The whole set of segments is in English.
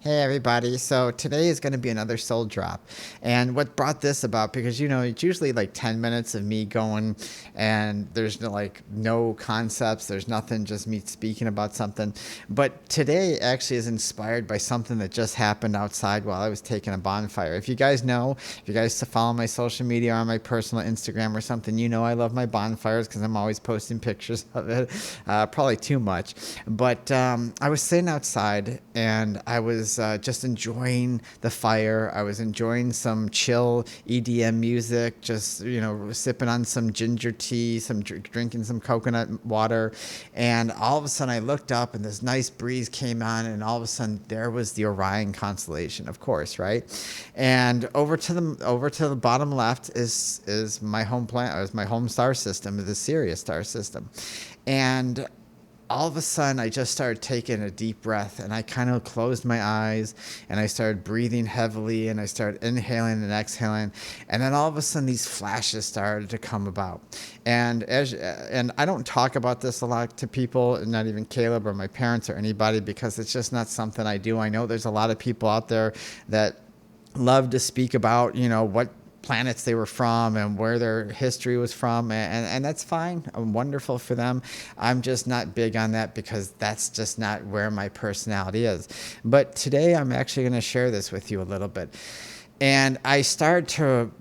Hey everybody. So today is going to be another soul drop. And what brought this about, because it's usually like 10 minutes of me going and there's no concepts, there's nothing, just me speaking about something. But today actually is inspired by something that just happened outside while I was taking a bonfire. If you guys follow my social media or on my personal Instagram or something, I love my bonfires because I'm always posting pictures of it. Probably too much. But I was sitting outside and I was just enjoying the fire. I was enjoying some chill EDM music, just, sipping on some ginger tea, drinking some coconut water. And all of a sudden I looked up and this nice breeze came on, and all of a sudden there was the Orion constellation, of course, right? And over to the bottom left is my home planet, is my home star system, the Sirius star system. And all of a sudden I just started taking a deep breath, and I kind of closed my eyes and I started breathing heavily, and I started inhaling and exhaling, and then all of a sudden these flashes started to come about. And I don't talk about this a lot to people, not even Caleb or my parents or anybody, because it's just not something I do. I know there's a lot of people out there that love to speak about, what planets they were from and where their history was from, and that's fine. Wonderful for them. I'm just not big on that because that's just not where my personality is. But today I'm actually going to share this with you a little bit. And I started to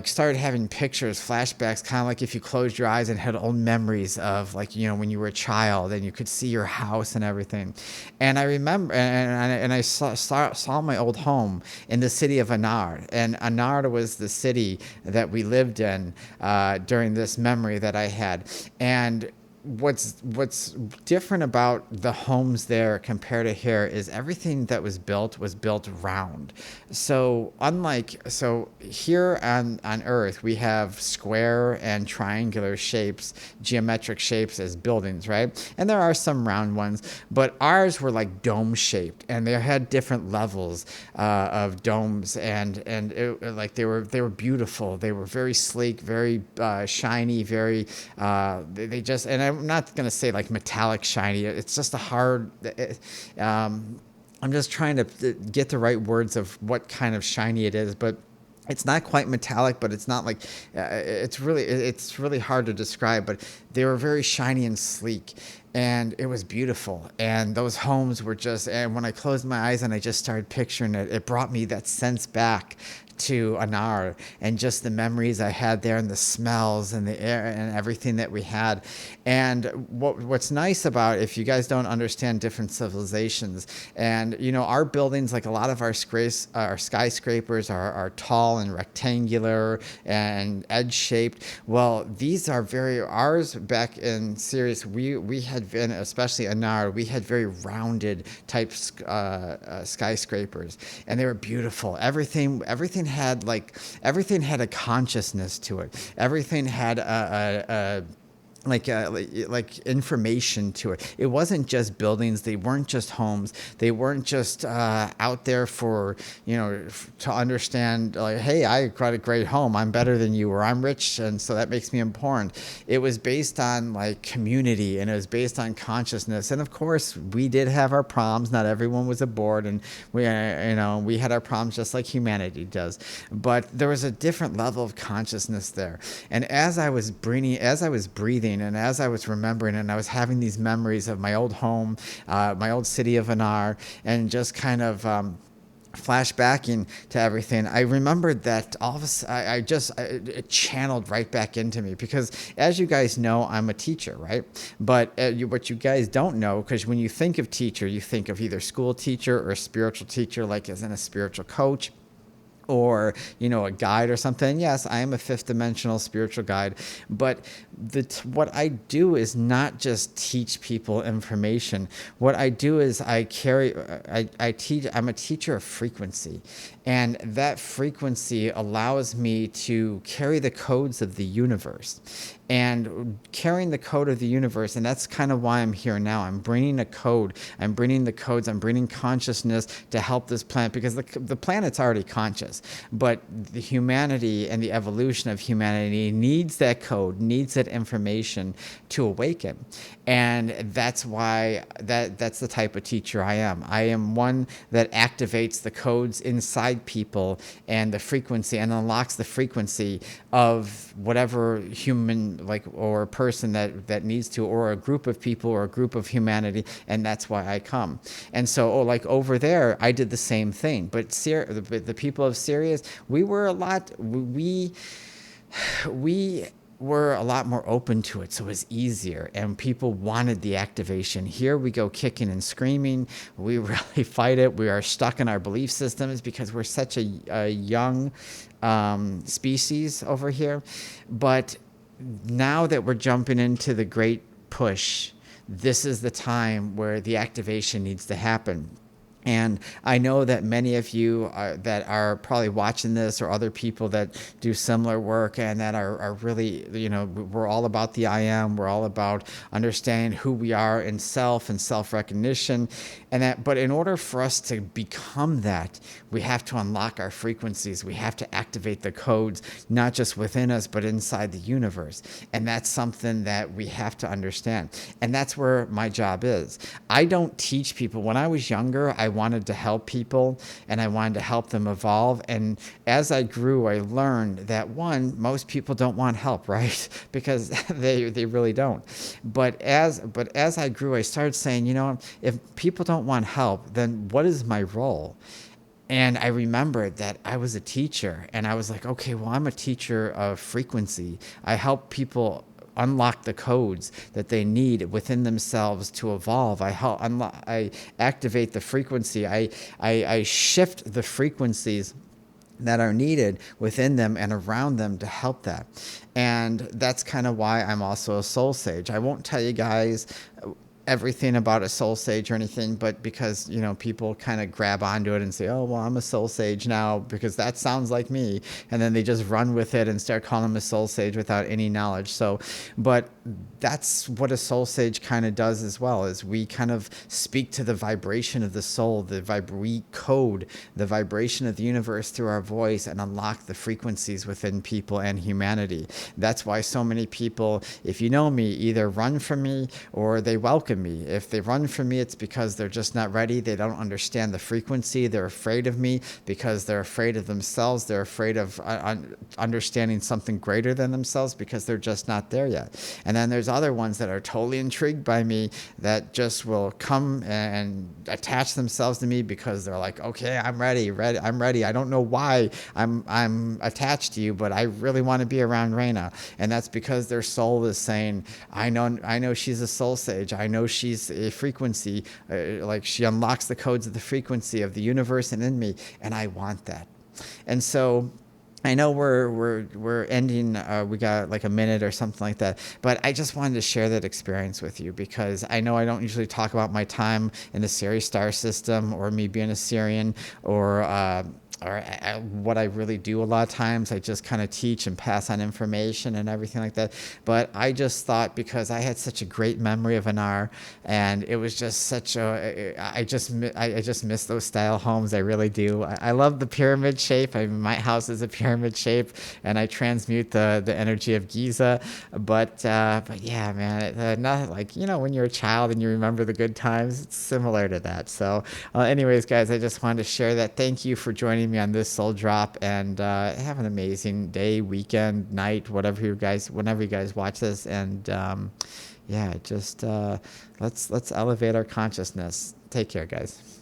started having pictures, flashbacks, kind of like if you closed your eyes and had old memories of, when you were a child and you could see your house and everything. And I remember, and I saw my old home in the city of Anar. And Anar was the city that we lived in during this memory that I had. And what's different about the homes there compared to here is everything that was built round. So here on Earth we have square and triangular shapes, geometric shapes as buildings, right? And there are some round ones, but ours were like dome shaped, and they had different levels of domes, and they were beautiful. They were very sleek, very shiny, very they just, and I'm not going to say like metallic shiny. It's just a hard. I'm just trying to get the right words of what kind of shiny it is, but it's not quite metallic, but it's not like it's really hard to describe. But they were very shiny and sleek, and it was beautiful. And those homes were just, and when I closed my eyes and I just started picturing it, it brought me that sense back to Anar and just the memories I had there, and the smells and the air and everything that we had. And what's nice about, if you guys don't understand different civilizations, and our buildings, like a lot of our skyscrapers are tall and rectangular and edge shaped. Well, these are ours back in Sirius, we had been, especially Anar, we had very rounded type skyscrapers, and they were beautiful. Everything had a consciousness to it. Everything had a information to it. It wasn't just buildings. They weren't just homes. They weren't just out there for to understand, like, hey, I got a great home, I'm better than you, or I'm rich and so that makes me important. It was based on like community, and it was based on consciousness. And of course we did have our problems. Not everyone was aboard, and we had our problems just like humanity does. But there was a different level of consciousness there. And as I was breathing, and as I was remembering, and I was having these memories of my old home, my old city of Anar, and just kind of flashbacking to everything, I remembered that all of a sudden it channeled right back into me, because as you guys know, I'm a teacher, right? But what you guys don't know, because when you think of teacher, you think of either school teacher or spiritual teacher, like as in a spiritual coach, or a guide or something. Yes, I am a fifth dimensional spiritual guide, but what I do is not just teach people information. What I do is I teach. I'm a teacher of frequency, and that frequency allows me to carry the codes of the universe. And carrying the code of the universe, and that's kind of why I'm here now. I'm bringing a code. I'm bringing the codes. I'm bringing consciousness to help this planet, because the planet's already conscious. things. But the humanity and the evolution of humanity needs that code, needs that information to awaken. And that's why that's the type of teacher I am. I am one that activates the codes inside people and the frequency and unlocks the frequency of whatever human or person that needs to, or a group of people or a group of humanity. And that's why I come. And so over there, I did the same thing. But the people of Sirius, we were a lot more open to it, so it was easier, and people wanted the activation. Here we go kicking and screaming. We really fight it. We are stuck in our belief systems because we're such a young species over here. But now that we're jumping into the great push, this is the time where the activation needs to happen. And I know that many of you that are probably watching this, or other people that do similar work and that are really, we're all about the I am. We're all about understanding who we are in self and self-recognition. But in order for us to become that, we have to unlock our frequencies. We have to activate the codes, not just within us, but inside the universe. And that's something that we have to understand. And that's where my job is. I don't teach people. When I was younger, I wanted to help people and I wanted to help them evolve. And as I grew, I learned that most people don't want help, right? Because they really don't. But as I grew, I started saying, if people don't want help, then what is my role? And I remembered that I was a teacher, and I was like, okay, well, I'm a teacher of frequency. I help people unlock the codes that they need within themselves to evolve. I activate the frequency. I shift the frequencies that are needed within them and around them to help that. And that's kind of why I'm also a soul sage. I won't tell you guys everything about a soul sage or anything, but because, people kind of grab onto it and say, oh, well, I'm a soul sage now because that sounds like me. And then they just run with it and start calling them a soul sage without any knowledge. But that's what a soul sage kind of does as well, is we kind of speak to the vibration of the soul, we code the vibration of the universe through our voice and unlock the frequencies within people and humanity. That's why so many people, if you know me, either run from me or they welcome me. If they run from me, it's because they're just not ready. They don't understand the frequency. They're afraid of me because they're afraid of themselves. They're afraid of understanding something greater than themselves because they're just not there yet. And then there's other ones that are totally intrigued by me that just will come and attach themselves to me because they're like, okay, I'm ready. I don't know why I'm attached to you, but I really want to be around Raina. And that's because their soul is saying, I know she's a soul sage. I know she's a frequency, she unlocks the codes of the frequency of the universe and in me, and I want that. And so I know we're ending. We got like a minute or something like that, but I just wanted to share that experience with you because I know I don't usually talk about my time in the Sirius star system or me being a Sirian or what I really do a lot of times. I just kind of teach and pass on information and everything like that. But I just thought, because I had such a great memory of Anar, and it was just such I just miss those style homes. I really do. I love the pyramid shape. My house is a pyramid shape, and I transmute the energy of Giza. But yeah, man, not like, when you're a child and you remember the good times. It's similar to that. So, anyways, guys, I just wanted to share that. Thank you for joining me on this soul drop, and have an amazing day, weekend, night, whenever you guys watch this. And yeah, just let's elevate our consciousness. Take care, guys.